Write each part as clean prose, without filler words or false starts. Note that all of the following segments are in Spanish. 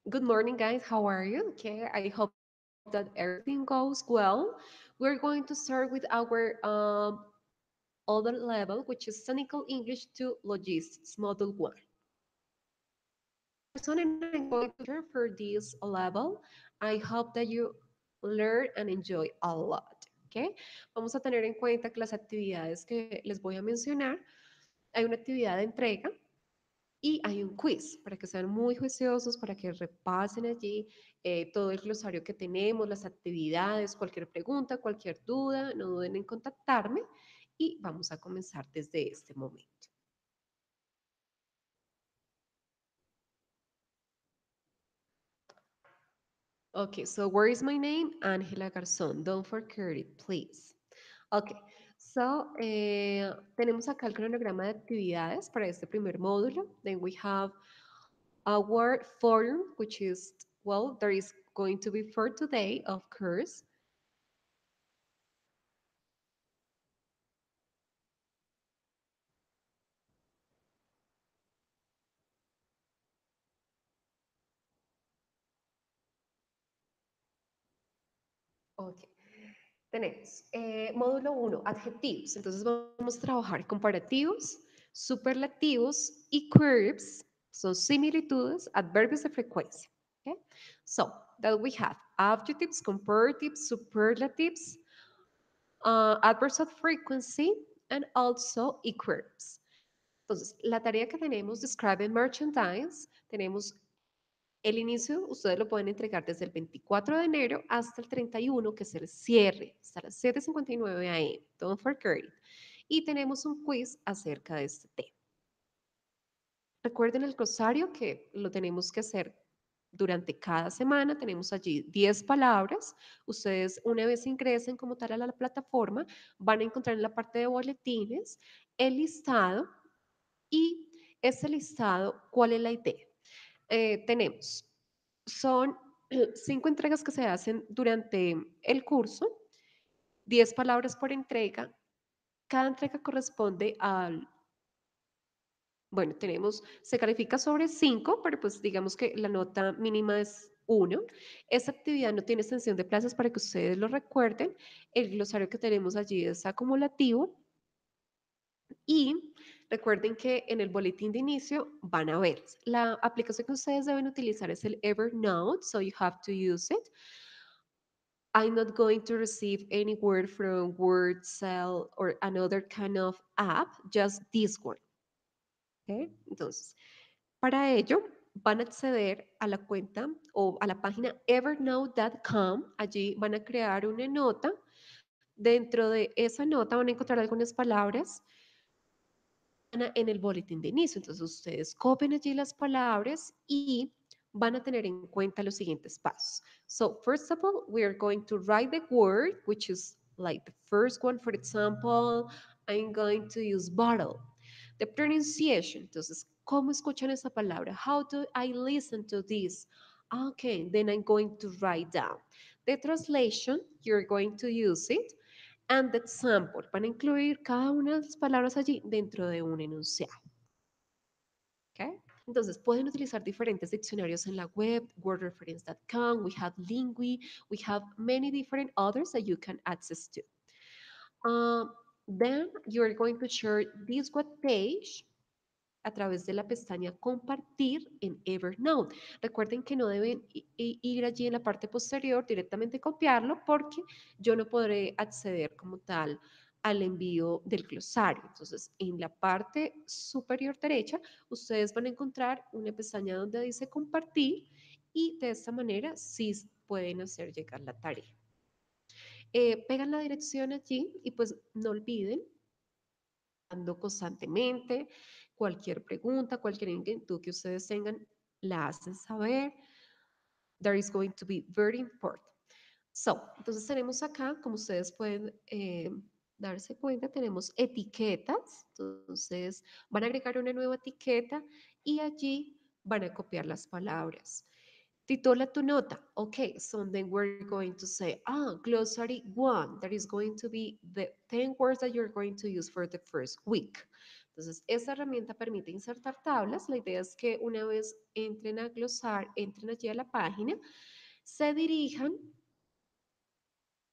Good morning, guys. How are you? Okay, I hope that everything goes well. We're going to start with our other level, which is Technical English to Logistics, Module 1. My name is Garzón, and I'm going to be your teacher for this level. I hope that you learn and enjoy a lot. Okay, vamos a tener en cuenta que las actividades que les voy a mencionar, hay una actividad de entrega y hay un quiz para que sean muy juiciosos, para que repasen allí todo el glosario que tenemos, las actividades, cualquier pregunta, cualquier duda, no duden en contactarme y vamos a comenzar desde este momento. Okay, so where is my name? Ángela Garzón. Don't forget it, please. Okay, so tenemos acá el cronograma de actividades para este primer módulo. Then we have our forum, which is, well, there is going to be for today, of course. Ok, tenemos módulo uno, adjetivos. Entonces vamos a trabajar comparativos, superlativos y verbs. Son similitudes, adverbios de frecuencia. Okay? So, that we have adjectives, comparatives, superlatives, adverbs of frequency, and also equverbs. Entonces, la tarea que tenemos, describe merchandise, tenemos el inicio, ustedes lo pueden entregar desde el 24 de enero hasta el 31, que es el cierre, hasta las 7:59 a.m. Don't forget it. Y tenemos un quiz acerca de este tema. Recuerden el glosario que lo tenemos que hacer durante cada semana. Tenemos allí 10 palabras. Ustedes, una vez ingresen como tal a la plataforma, van a encontrar en la parte de boletines el listado y ese listado, ¿cuál es la idea? Tenemos, son 5 entregas que se hacen durante el curso, 10 palabras por entrega. Cada entrega corresponde al, bueno, tenemos, se califica sobre 5, pero pues digamos que la nota mínima es 1. Esta actividad no tiene extensión de plazas para que ustedes lo recuerden. El glosario que tenemos allí es acumulativo. Y recuerden que en el boletín de inicio van a ver, la aplicación que ustedes deben utilizar es el Evernote, so you have to use it. I'm not going to receive any word from Word, Cell, or another kind of app, just this one. ¿Okay? Entonces, para ello, van a acceder a la cuenta o a la página evernote.com. Allí van a crear una nota. Dentro de esa nota van a encontrar algunas palabras en el boletín de inicio. Entonces ustedes copian allí las palabras y van a tener en cuenta los siguientes pasos. So first of all, we are going to write the word, which is like the first one. For example, I'm going to use bottle. The pronunciation. Entonces, ¿cómo escuchan esa palabra? How do I listen to this? Okay, then I'm going to write down. The translation, you're going to use it and the example. Van a incluir cada una de las palabras allí dentro de un enunciado. ¿Okay? Entonces, pueden utilizar diferentes diccionarios en la web, wordreference.com, we have Lingui, we have many different others that you can access to. Uh, then you're going to share this web page a través de la pestaña compartir en Evernote. Recuerden que no deben ir allí en la parte posterior, directamente copiarlo, porque yo no podré acceder como tal al envío del glosario. Entonces, en la parte superior derecha, ustedes van a encontrar una pestaña donde dice compartir y de esta manera sí pueden hacer llegar la tarea. Pegan la dirección allí y pues no olviden constantemente. Cualquier pregunta, cualquier inquietud que ustedes tengan, la hacen saber. That is going to be very important. So, entonces tenemos acá, como ustedes pueden darse cuenta, tenemos etiquetas. Entonces, van a agregar una nueva etiqueta y allí van a copiar las palabras. Titula tu nota. Okay, so then we're going to say, glossary 1. That is going to be the 10 words that you're going to use for the first week. Entonces, esta herramienta permite insertar tablas. La idea es que una vez entren a glosar, entren allí a la página, se dirijan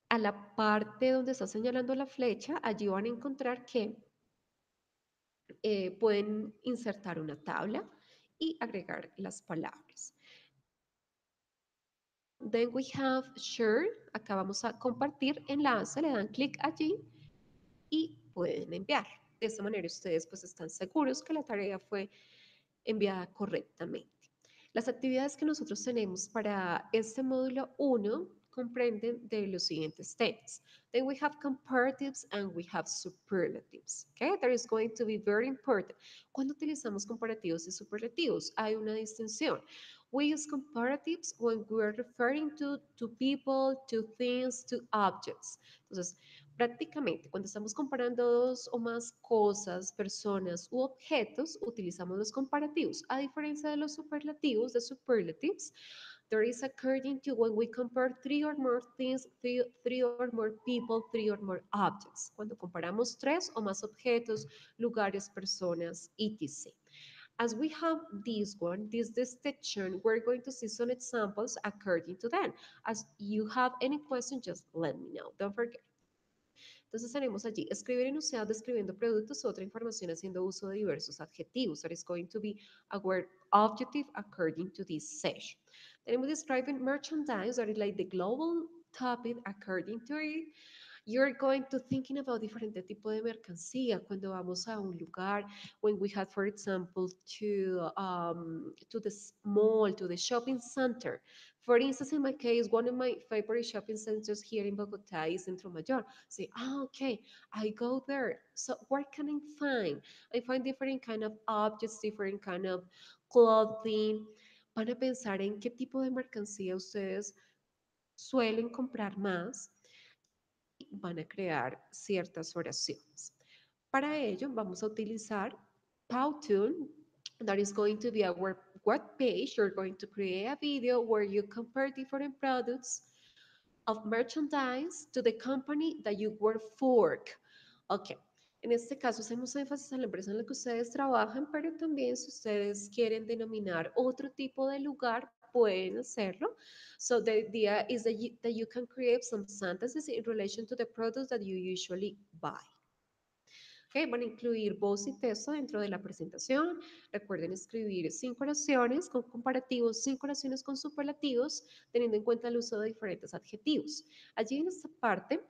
a la parte donde está señalando la flecha. Allí van a encontrar que pueden insertar una tabla y agregar las palabras. Then we have share. Acá vamos a compartir enlace, le dan clic allí y pueden enviar. De esta manera ustedes pues están seguros que la tarea fue enviada correctamente. Las actividades que nosotros tenemos para este módulo 1 comprenden de los siguientes temas. Then we have comparatives and we have superlatives. Okay, that is going to be very important. Cuando utilizamos comparativos y superlativos, hay una distinción. We use comparatives when we are referring to people, to things, to objects. Entonces, prácticamente, cuando estamos comparando dos o más cosas, personas u objetos, utilizamos los comparativos. A diferencia de los superlativos, de superlatives, there is according to when we compare three or more things, three or more people, three or more objects. Cuando comparamos tres o más objetos, lugares, personas, etc. As we have this one, this distinction, we're going to see some examples according to them. As you have any question, just let me know. Don't forget. Entonces tenemos allí escribir enunciado describiendo productos, otra información haciendo uso de diversos adjetivos. That is going to be our objective according to this session. Tenemos describing merchandise, that is like the global topic according to it. You're going to thinking about diferente tipo de mercancía cuando vamos a un lugar, when we had, for example, to the mall, to the shopping center. For instance, in my case, one of my favorite shopping centers here in Bogota is Centro Mayor. Say, okay, I go there. So what can I find? I find different kind of objects, different kind of clothing. Van a pensar en qué tipo de mercancía ustedes suelen comprar más, van a crear ciertas oraciones. Para ello vamos a utilizar Powtoon. That is going to be our web page. You're going to create a video where you compare different products of merchandise to the company that you work for. Ok, en este caso hacemos énfasis en la empresa en la que ustedes trabajan, pero también si ustedes quieren denominar otro tipo de lugar, pueden hacerlo. So the idea is that you can create some sentences in relation to the products that you usually buy. Okay, van a incluir voz y texto dentro de la presentación. Recuerden escribir 5 oraciones con comparativos, 5 oraciones con superlativos, teniendo en cuenta el uso de diferentes adjetivos. Allí en esta parte,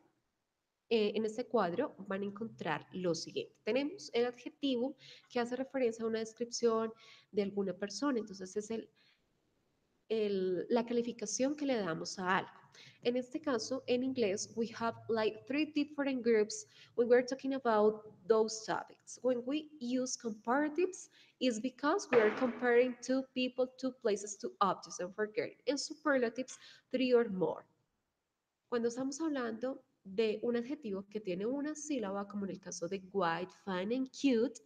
en este cuadro, van a encontrar lo siguiente. Tenemos el adjetivo que hace referencia a una descripción de alguna persona. Entonces es la calificación que le damos a algo. En este caso, en inglés, we have like 3 different groups when we're talking about those topics. When we use comparatives, is because we are comparing two people, two places, two objects, don't forget. In superlatives, 3 or more. Cuando estamos hablando de un adjetivo que tiene una sílaba, como en el caso de white, fine and cute,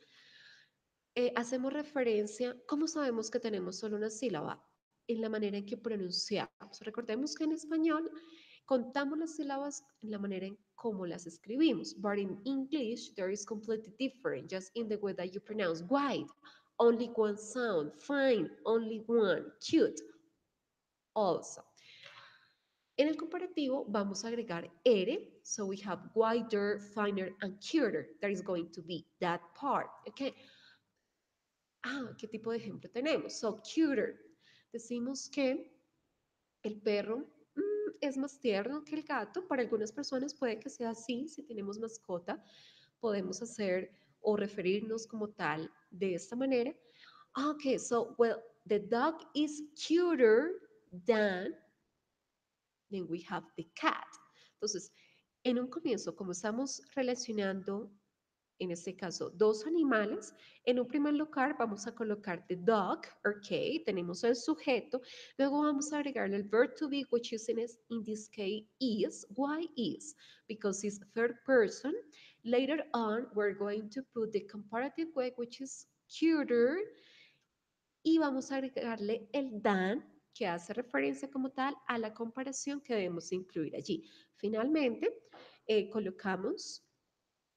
hacemos referencia, ¿cómo sabemos que tenemos solo una sílaba? En la manera en que pronunciamos. Recordemos que en español contamos las sílabas en la manera en cómo las escribimos. But in English, there is completely different, just in the way that you pronounce white, only one sound, fine, only one, cute, also. En el comparativo vamos a agregar ere, so we have wider, finer, and cuter. That is going to be that part, okay? ¿Qué tipo de ejemplo tenemos? So, cuter. Decimos que el perro es más tierno que el gato. Para algunas personas puede que sea así. Si tenemos mascota, podemos hacer o referirnos como tal de esta manera. Okay, so, well, the dog is cuter than, then we have the cat. Entonces, en un comienzo, como estamos relacionando en este caso, dos animales. En un primer lugar vamos a colocar the dog, ok, tenemos el sujeto, luego vamos a agregarle el verb to be, which is in this case is. Why is? Because it's third person. Later on, we're going to put the comparative way, which is cuter, y vamos a agregarle el than, que hace referencia como tal a la comparación que debemos incluir allí. Finalmente, colocamos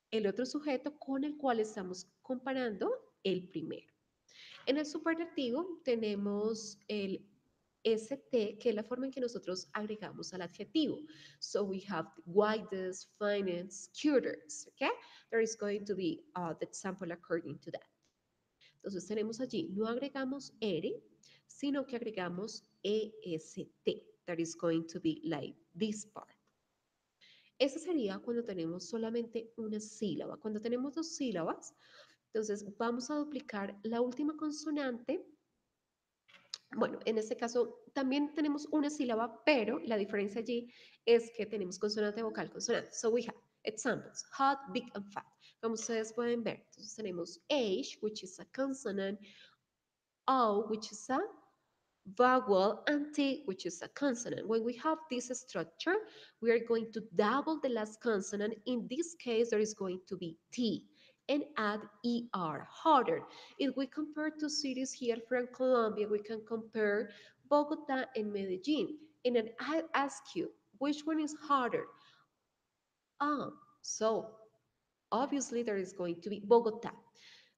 el otro sujeto con el cual estamos comparando el primero. En el superlativo tenemos el ST, que es la forma en que nosotros agregamos al adjetivo. So we have the widest, finest, cutest, okay? There is going to be the example according to that. Entonces tenemos allí, no agregamos ERE, sino que agregamos EST. That is going to be like this part. Ese sería cuando tenemos solamente una sílaba. Cuando tenemos dos sílabas, entonces vamos a duplicar la última consonante. Bueno, en este caso también tenemos una sílaba, pero la diferencia allí es que tenemos consonante, vocal, consonante. So we have examples, hot, big, and fat. Como ustedes pueden ver, entonces tenemos H, which is a consonant, O, which is a vowel, and T, which is a consonant. When we have this structure, we are going to double the last consonant. In this case, there is going to be T and add ER, harder. If we compare two cities here from Colombia, we can compare Bogota and Medellin. And then I ask you, which one is harder? So obviously there is going to be Bogotá.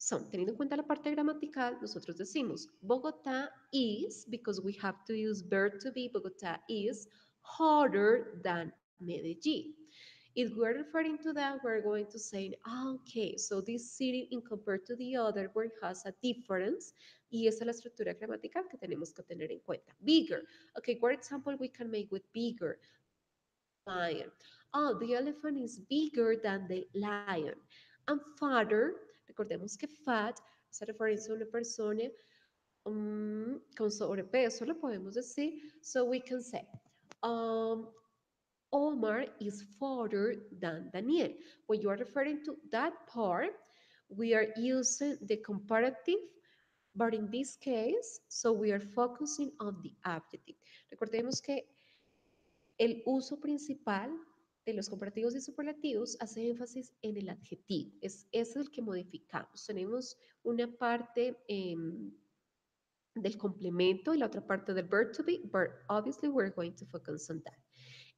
So, teniendo en cuenta la parte gramatical, nosotros decimos Bogotá is, because we have to use verb to be, Bogotá is harder than Medellín. If we're referring to that, we're going to say, okay, so this city in compared to the other one has a difference, y esa es la estructura gramatical que tenemos que tener en cuenta. Bigger. Okay, what example we can make with bigger? Lion. Oh, the elephant is bigger than the lion. And fatter, recordemos que fat hace referencia a una persona con sobrepeso, lo podemos decir. So we can say, um, Omar is fatter than Daniel. When you are referring to that part, we are using the comparative, but in this case, so we are focusing on the adjective. Recordemos que el uso principal de los comparativos y superlativos hace énfasis en el adjetivo. Es el que modificamos. Tenemos una parte del complemento y la otra parte del verb to be, but obviously we're going to focus on that.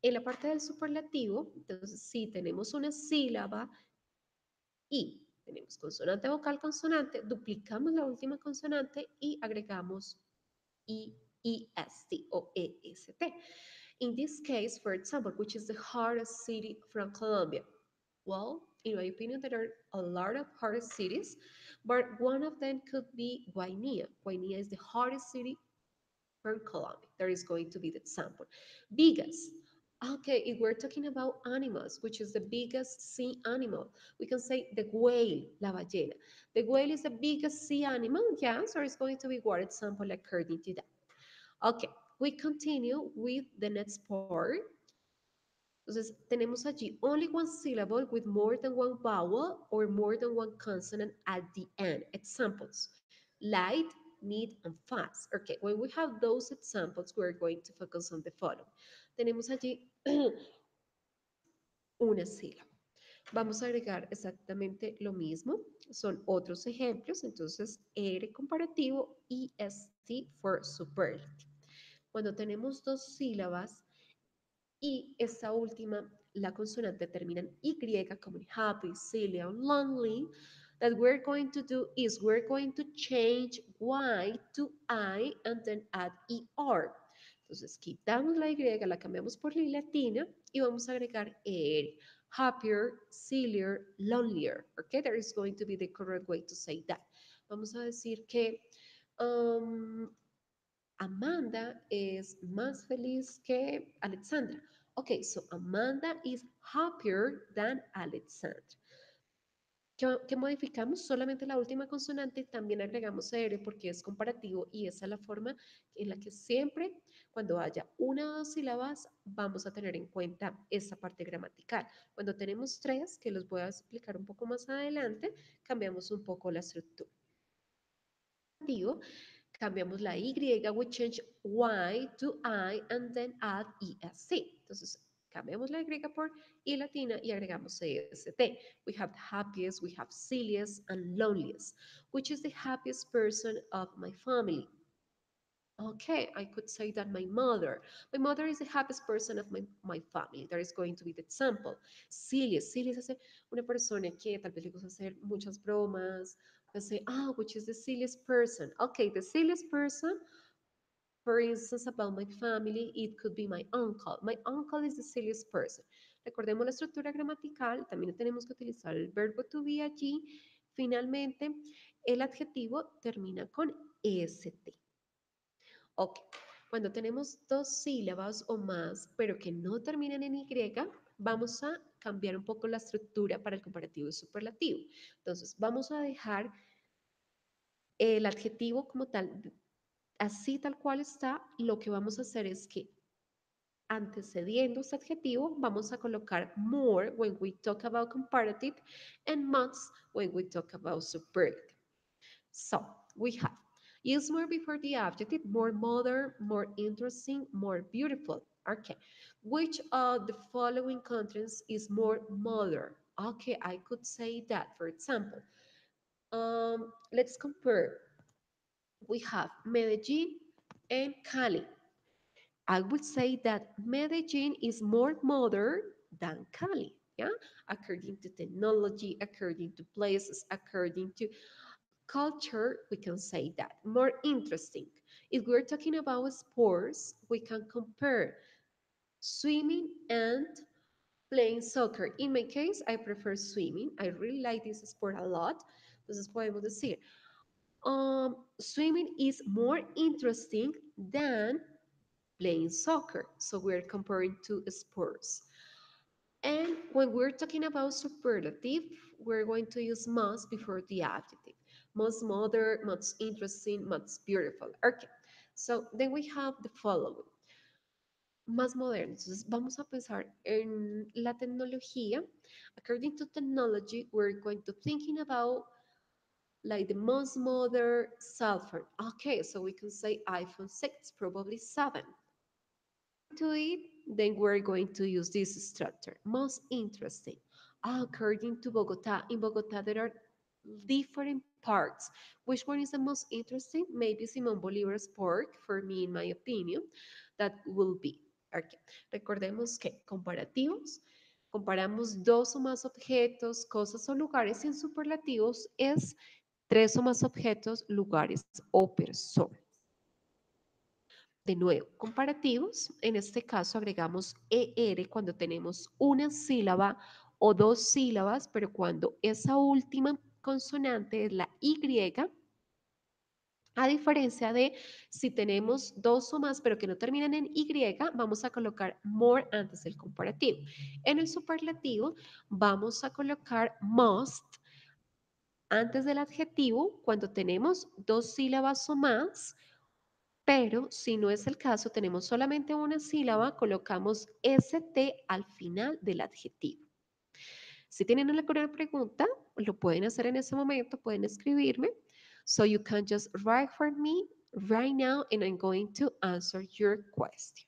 En la parte del superlativo, entonces sí tenemos una sílaba y tenemos consonante, vocal, consonante, duplicamos la última consonante y agregamos EST o EST. In this case, for example, which is the hardest city from Colombia? Well, in my opinion, there are a lot of hardest cities, but one of them could be Guainía. Guainía is the hardest city from Colombia. There is going to be the example. Biggest. Okay, if we're talking about animals, which is the biggest sea animal, we can say the whale, la ballena. The whale is the biggest sea animal, yes, or it's going to be what example according to that. Okay, we continue with the next part. Entonces, tenemos allí only one syllable with more than one vowel or more than one consonant at the end. Examples, light, neat, and fast. Okay, when we have those examples, we're going to focus on the following. Tenemos allí una sílaba. Vamos a agregar exactamente lo mismo. Son otros ejemplos. Entonces, R comparativo y ST for superlative. Cuando tenemos dos sílabas y esta última, la consonante termina en Y, como en happy, silly, and lonely, that we're going to do is we're going to change Y to I and then add ER. Entonces quitamos la Y, la cambiamos por la latina y vamos a agregar ER. Happier, sillier, lonelier. Okay, that is going to be the correct way to say that. Vamos a decir que Amanda es más feliz que Alexandra. Okay, so Amanda is happier than Alexandra. ¿Qué modificamos? Solamente la última consonante, también agregamos R porque es comparativo y esa es la forma en la que siempre, cuando haya una o dos sílabas, vamos a tener en cuenta esa parte gramatical. Cuando tenemos tres, que los voy a explicar un poco más adelante, cambiamos un poco la estructura. Cambiamos la Y, we change Y to I and then add ESC. Entonces, cambiamos la Y por I latina y agregamos EST. We have happiest, we have silliest, and loneliest. Which is the happiest person of my family? Okay, I could say that my mother is the happiest person of my family. That is going to be the example. Silly es una persona que tal vez le gusta hacer muchas bromas. I say, which is the silliest person? Okay, the silliest person, for instance, about my family, it could be my uncle. My uncle is the silliest person. Recordemos la estructura gramatical, también tenemos que utilizar el verbo to be allí. Finalmente, el adjetivo termina con st. Ok, cuando tenemos dos sílabas o más, pero que no terminan en Y, vamos a cambiar un poco la estructura para el comparativo y superlativo. Entonces, vamos a dejar el adjetivo como tal, así tal cual está. Lo que vamos a hacer es que antecediendo este adjetivo, vamos a colocar more when we talk about comparative and must when we talk about superlative. So we have use more before the adjective, more modern, more interesting, more beautiful. Okay. Which of the following countries is more modern? Okay, I could say that, for example. Let's compare. We have Medellin and Cali. I would say that Medellin is more modern than Cali. Yeah, according to technology, according to places, according to culture, we can say that. More interesting. If we're talking about sports, we can compare swimming and playing soccer. In my case, I prefer swimming. I really like this sport a lot. Entonces podemos decir, swimming is more interesting than playing soccer. So we're comparing two sports. And when we're talking about superlative, we're going to use most before the adjective. Most modern, most interesting, most beautiful. Okay. So then we have the following. Más moderno. Entonces vamos a pensar en la tecnología. According to technology, we're going to thinking about like the most modern cell phone. Okay, so we can say iPhone 6, probably 7. To it, then we're going to use this structure. Most interesting. According to Bogota, in Bogota there are different parks. Which one is the most interesting? Maybe Simón Bolívar's Park, for me, in my opinion, that will be. Okay. Recordemos que comparativos, comparamos dos o más objetos, cosas o lugares, y en superlativos es tres o más objetos, lugares o personas. De nuevo, comparativos, en este caso agregamos ER cuando tenemos una sílaba o dos sílabas, pero cuando esa última consonante es la Y, a diferencia de si tenemos dos o más, pero que no terminan en Y, vamos a colocar more antes del comparativo. En el superlativo vamos a colocar must antes del adjetivo cuando tenemos dos sílabas o más, pero si no es el caso, tenemos solamente una sílaba, colocamos st al final del adjetivo. Si tienen alguna pregunta, lo pueden hacer en ese momento, pueden escribirme. So you can just write for me right now and I'm going to answer your question.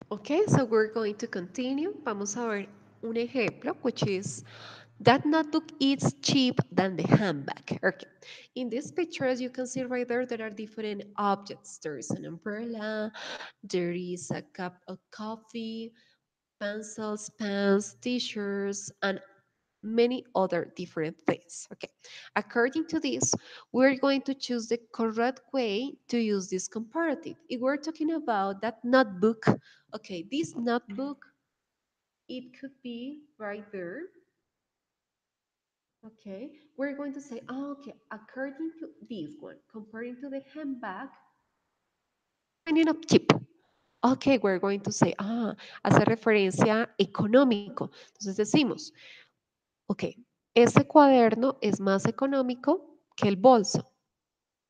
Okay, so we're going to continue. Vamos a ver un ejemplo, which is That notebook is cheap than the handbag. Okay. In this picture, as you can see right there are different objects. There is an umbrella, there is a cup of coffee, pencils, pens, t-shirts, and many other different things. Okay. According to this, we're going to choose the correct way to use this comparative. If we're talking about that notebook, okay, this notebook, it could be right there. Okay, we're going to say, oh, okay, according to this one, comparing to the handbag, finding of cheap. Ok, we're going to say, hace referencia económico. Entonces decimos, ok, ese cuaderno es más económico que el bolso.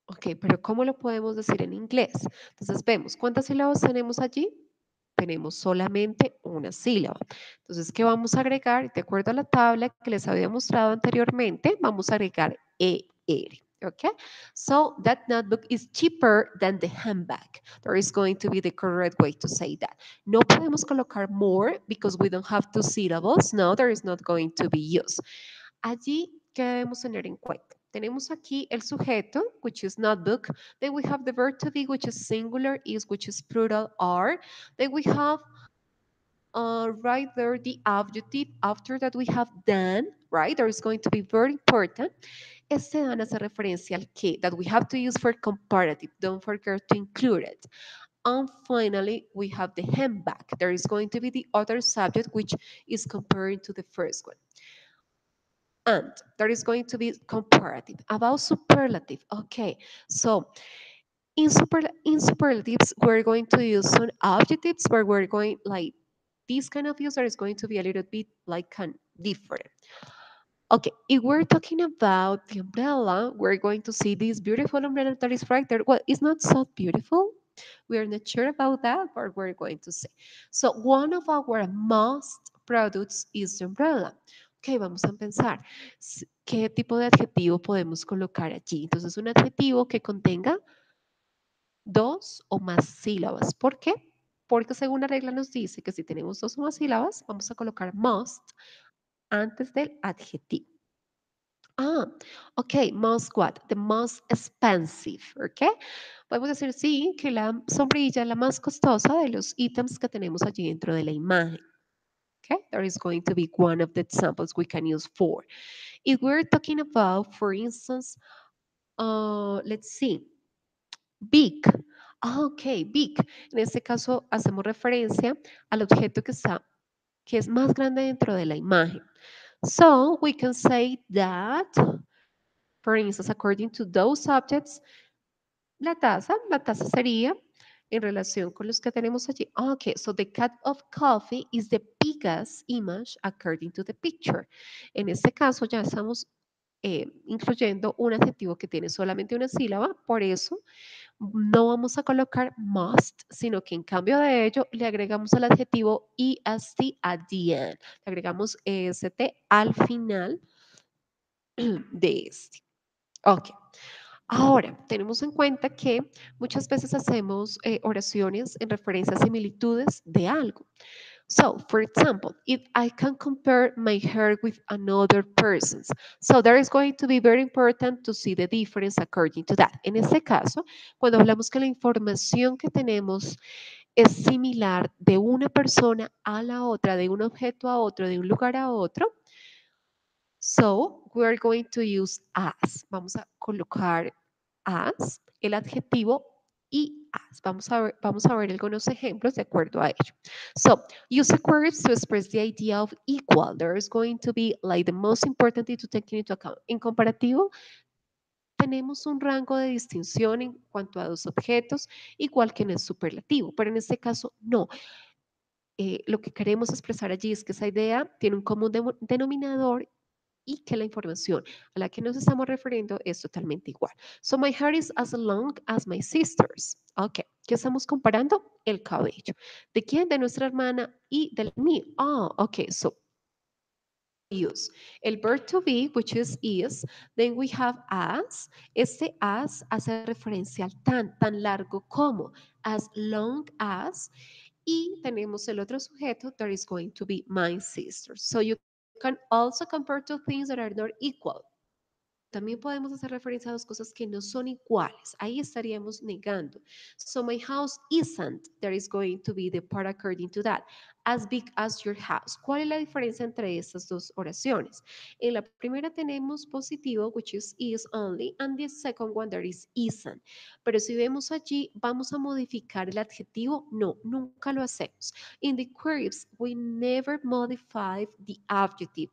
Ok, pero ¿cómo lo podemos decir en inglés? Entonces vemos, ¿cuántas sílabas tenemos allí? Tenemos solamente una sílaba. Entonces, ¿qué vamos a agregar? De acuerdo a la tabla que les había mostrado anteriormente, vamos a agregar ER. Okay, so that notebook is cheaper than the handbag. There is going to be the correct way to say that. No podemos colocar more because we don't have two syllables. No, there is not going to be used. Allí, ¿qué debemos tener en cuenta? Tenemos aquí el sujeto, which is notebook. Then we have the verb to be, which is singular, is, which is plural, are. Then we have right there the adjective. After that we have than, right? There is going to be very important. Este than hace referencia al que, that we have to use for comparative. Don't forget to include it. And finally, we have the handbag. There is going to be the other subject, which is comparing to the first one. And there is going to be comparative. About superlative, okay. So in superlatives, we're going to use some adjectives where we're going like this kind of user is going to be a little bit like different. Okay, if we're talking about the umbrella, we're going to see this beautiful umbrella that is right there. Well, it's not so beautiful. We are not sure about that, but we're going to see. So one of our most products is the umbrella. Ok, vamos a pensar, ¿qué tipo de adjetivo podemos colocar allí? Entonces, un adjetivo que contenga dos o más sílabas. ¿Por qué? Porque según la regla nos dice que si tenemos dos o más sílabas, vamos a colocar must antes del adjetivo. Ok, most what? The most expensive, ¿ok? Podemos decir, sí, que la sombrilla es la más costosa de los ítems que tenemos allí dentro de la imagen. Okay, there is going to be one of the examples we can use for. If we're talking about, for instance, let's see, big. Ok, big. En este caso hacemos referencia al objeto que es más grande dentro de la imagen. So we can say that, for instance, according to those subjects, la taza sería en relación con los que tenemos allí. Okay, so the cup of coffee is the biggest image according to the picture. En este caso ya estamos incluyendo un adjetivo que tiene solamente una sílaba, por eso no vamos a colocar must, sino que en cambio de ello le agregamos el adjetivo est at the end. Le agregamos est al final de este. Ok. Ahora, tenemos en cuenta que muchas veces hacemos oraciones en referencia a similitudes de algo. So, for example, if I can compare my hair with another person's, so there is going to be very important to see the difference according to that. En este caso, cuando hablamos que la información que tenemos es similar de una persona a la otra, de un objeto a otro, de un lugar a otro, so we are going to use as. Vamos a colocar as, el adjetivo y as. Vamos a ver algunos ejemplos de acuerdo a ello. So, use words to express the idea of equal. There is going to be like the most important thing to take into account. En comparativo, tenemos un rango de distinción en cuanto a dos objetos, igual que en el superlativo, pero en este caso no. Lo que queremos expresar allí es que esa idea tiene un común denominador y que la información a la que nos estamos refiriendo es totalmente igual. So my hair is as long as my sister's. Ok, ¿qué estamos comparando? El cabello. ¿De quién? De nuestra hermana y del mío. Ok, so use el verb to be, which is, then we have as. Este as hace referencia al tan largo como, as long as, y tenemos el otro sujeto, there is going to be my sister. So you can can also compare two things that are not equal. También podemos hacer referencia a dos cosas que no son iguales. Ahí estaríamos negando. So my house isn't, there is going to be the part according to that, as big as your house. ¿Cuál es la diferencia entre estas dos oraciones? En la primera tenemos positivo, which is only, and the second one there is isn't. Pero si vemos allí, ¿vamos a modificar el adjetivo? No, nunca lo hacemos. In the queries, we never modify the adjective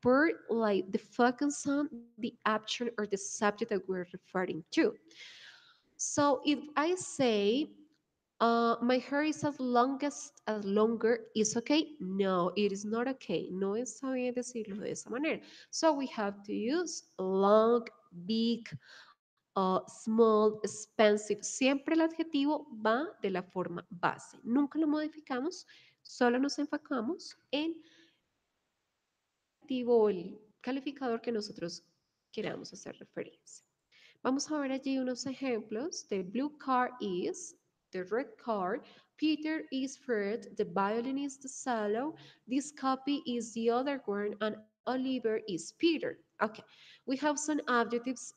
per like the focus on the action or the subject that we're referring to. So if I say my hair is as longer is okay. No, it is not okay. No está bien decirlo de esa manera. So we have to use long, big, small, expensive. Siempre el adjetivo va de la forma base. Nunca lo modificamos, solo nos enfocamos en o el calificador que nosotros queramos hacer referencia. Vamos a ver allí unos ejemplos. The blue car is, the red car, Peter is Fred, the violin is the cello, this copy is the other one, and Oliver is Peter. Okay, we have some adjectives.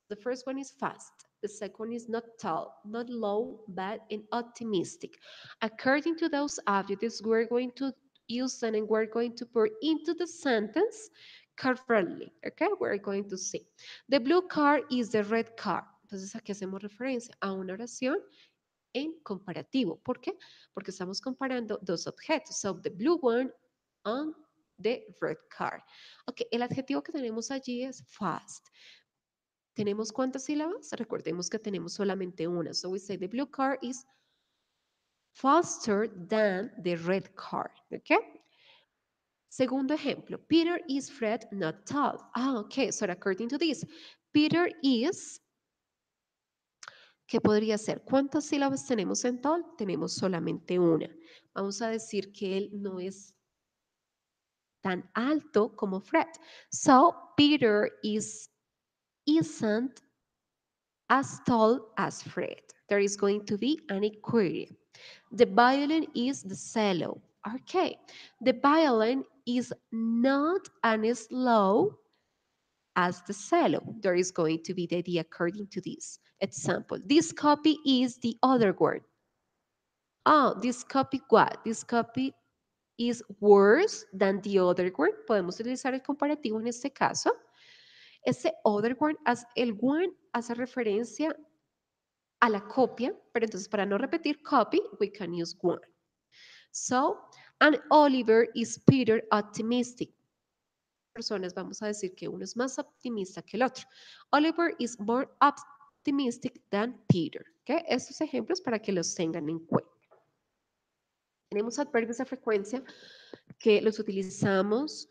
The first one is fast. The second is not tall, not low, bad, and optimistic. According to those adjectives, we're going to use them and we're going to put into the sentence correctly. Okay, we're going to see. The blue car is the red car. Entonces aquí hacemos referencia a una oración en comparativo. ¿Por qué? Porque estamos comparando dos objetos. So the blue one and the red car. Ok, el adjetivo que tenemos allí es fast. ¿Tenemos cuántas sílabas? Recordemos que tenemos solamente una. So we say the blue car is faster than the red car. Okay? Segundo ejemplo, Peter is Fred, not tall. Ah, okay. So according to this, Peter is, ¿qué podría ser? ¿Cuántas sílabas tenemos en tall? Tenemos solamente una. Vamos a decir que él no es tan alto como Fred. So Peter isn't as tall as Fred. There is going to be an equity. The violin is the cello. Okay. The violin is not as slow as the cello. There is going to be the idea according to this example. This copy is the other word. Oh, this copy what? This copy is worse than the other word. Podemos utilizar el comparativo en este caso. Ese other word, el one hace referencia a la copia, pero entonces para no repetir copy, we can use one. So, and Oliver is Peter optimistic. Personas vamos a decir que uno es más optimista que el otro. Oliver is more optimistic than Peter. ¿Okay? Estos ejemplos para que los tengan en cuenta. Tenemos adverbios de frecuencia que los utilizamos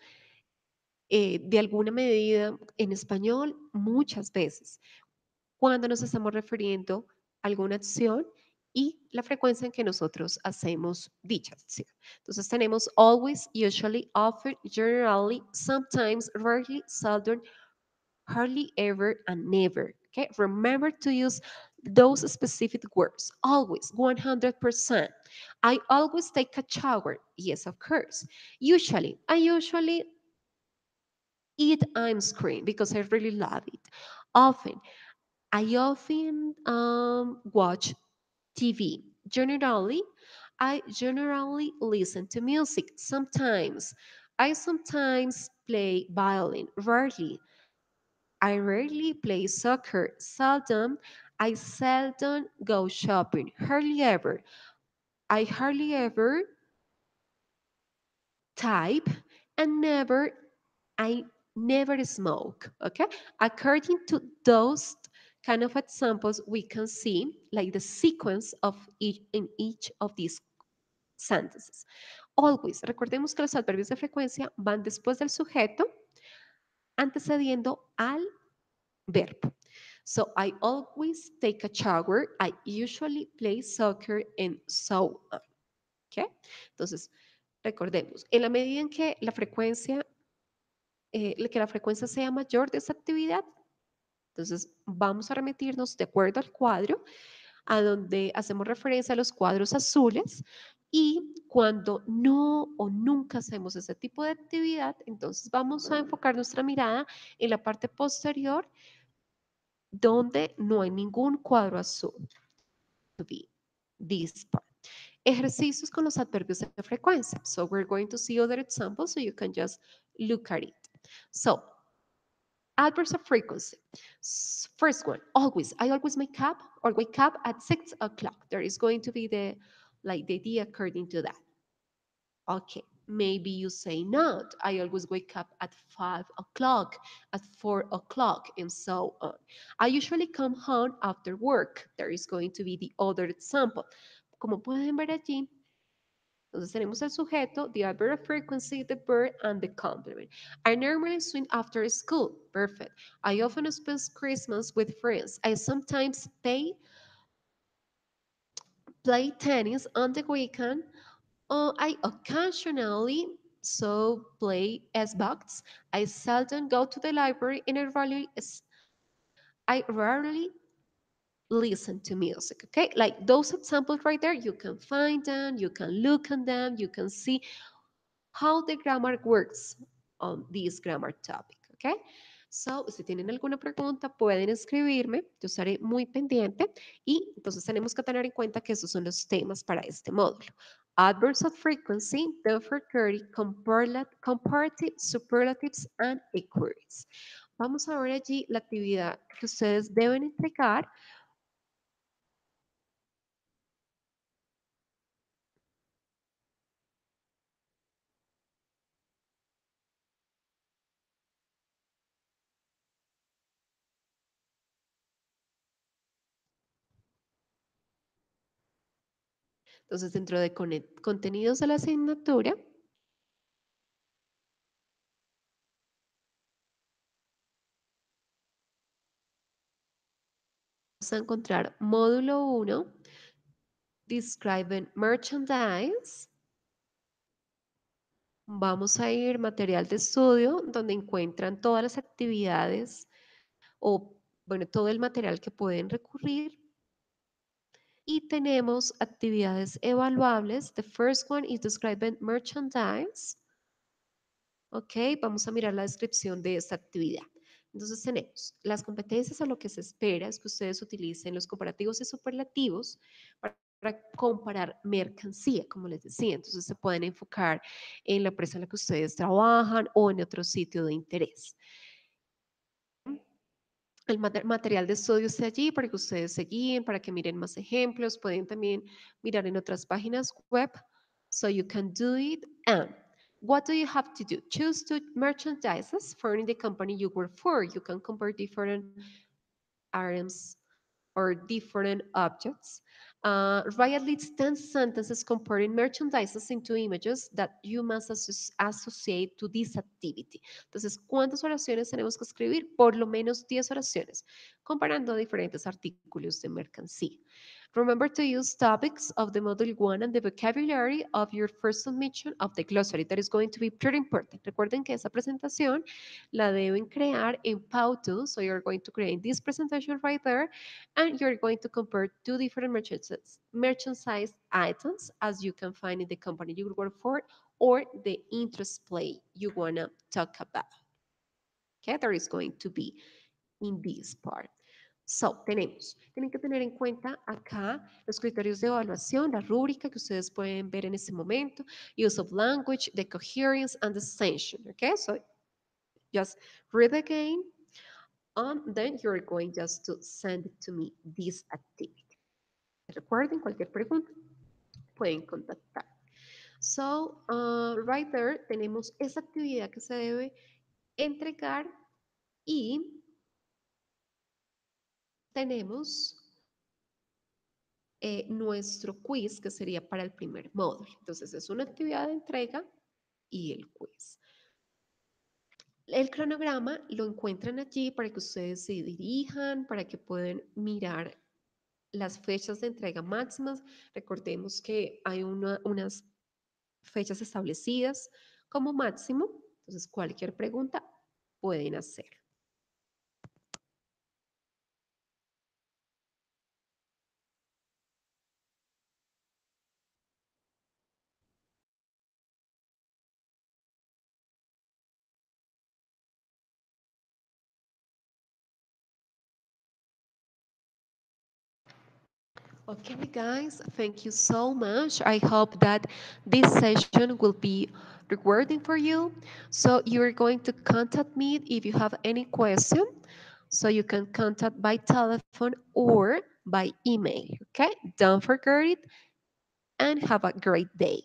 de alguna medida en español muchas veces cuando nos estamos refiriendo a alguna acción y la frecuencia en que nosotros hacemos dicha acción. Entonces tenemos always, usually, often, generally, sometimes, rarely, seldom, hardly ever, and never. Okay, remember to use those specific words. Always, 100%. I always take a shower. Yes, of course. Usually, I usually eat ice cream because I really love it. Often, I often watch TV. I generally listen to music. Sometimes, I sometimes play violin. Rarely, I rarely play soccer. Seldom, I seldom go shopping. Hardly ever. I hardly ever type, and never, I never smoke. Okay? According to those kind of examples, we can see like the sequence of each in each of these sentences. Always, recordemos que los adverbios de frecuencia van después del sujeto, antecediendo al verbo. So I always take a shower, I usually play soccer, and so on. ¿Okay? Entonces, recordemos, en la medida en que la frecuencia sea mayor de esa actividad, entonces vamos a remitirnos de acuerdo al cuadro, a donde hacemos referencia a los cuadros azules. Y cuando no o nunca hacemos ese tipo de actividad, entonces vamos a enfocar nuestra mirada en la parte posterior donde no hay ningún cuadro azul. To be this part. Ejercicios con los adverbios de frecuencia. So we're going to see other examples so you can just look at it. So adverbs of frequency. First one, always. I always wake up or wake up at 6 o'clock. There is going to be the idea according to that. Okay, maybe you say not. I always wake up at 5 o'clock, at 4 o'clock, and so on. I usually come home after work. There is going to be the other example. Como pueden ver allí, entonces tenemos el sujeto, the adverb of frequency, the verb, and the complement. I normally swim after school. Perfect. I often spend Christmas with friends. I sometimes play tennis on the weekend. I occasionally play Xbox. I seldom go to the library and I rarely listen to music. Okay, like those examples right there, you can find them, you can look at them, you can see how the grammar works on this grammar topic. Okay, so si tienen alguna pregunta pueden escribirme, yo estaré muy pendiente y entonces tenemos que tener en cuenta que esos son los temas para este módulo. Adverbs of frequency, therefore, comparative, superlatives, and equities. Vamos a ver allí la actividad que ustedes deben entregar. Entonces, dentro de contenidos de la asignatura, vamos a encontrar módulo 1, Describing Merchandise. Vamos a ir material de estudio, donde encuentran todas las actividades o, bueno, todo el material que pueden recurrir. Y tenemos actividades evaluables. The first one is Describing Merchandise. Ok, vamos a mirar la descripción de esta actividad. Entonces tenemos las competencias, a lo que se espera es que ustedes utilicen los comparativos y superlativos para comparar mercancía, como les decía. Entonces se pueden enfocar en la empresa en la que ustedes trabajan o en otro sitio de interés. El material de estudio está allí para que ustedes se guíen, para que miren más ejemplos. Pueden también mirar en otras páginas web. So you can do it. And what do you have to do? Choose two merchandises for the company you work for. You can compare different items or different objects. Write at least 10 sentences comparing merchandises into images that you must associate to this activity. Entonces, ¿cuántas oraciones tenemos que escribir? Por lo menos 10 oraciones, comparando diferentes artículos de mercancía. Remember to use topics of the Module 1 and the vocabulary of your first submission of the glossary. That is going to be pretty important. Recuerden que esa presentación la deben crear en Powtoon. So you're going to create this presentation right there, and you're going to compare two different merchandise items as you can find in the company you work for or the interest play you want to talk about. Okay, there is going to be in this part. So, tienen que tener en cuenta acá los criterios de evaluación, la rúbrica que ustedes pueden ver en este momento, use of language, the coherence, and the extension. Okay, so just read again, and then you're going just to send it to me, this activity. Recuerden, cualquier pregunta, pueden contactar. So, right there tenemos esa actividad que se debe entregar y tenemos nuestro quiz, que sería para el primer módulo. Entonces, es una actividad de entrega y el quiz. El cronograma lo encuentran allí para que ustedes se dirijan, para que puedan mirar las fechas de entrega máximas. Recordemos que hay unas fechas establecidas como máximo. Entonces, cualquier pregunta pueden hacer. Okay, guys, thank you so much. I hope that this session will be rewarding for you. So you're going to contact me if you have any question. So you can contact by telephone or by email. Okay, don't forget it and have a great day.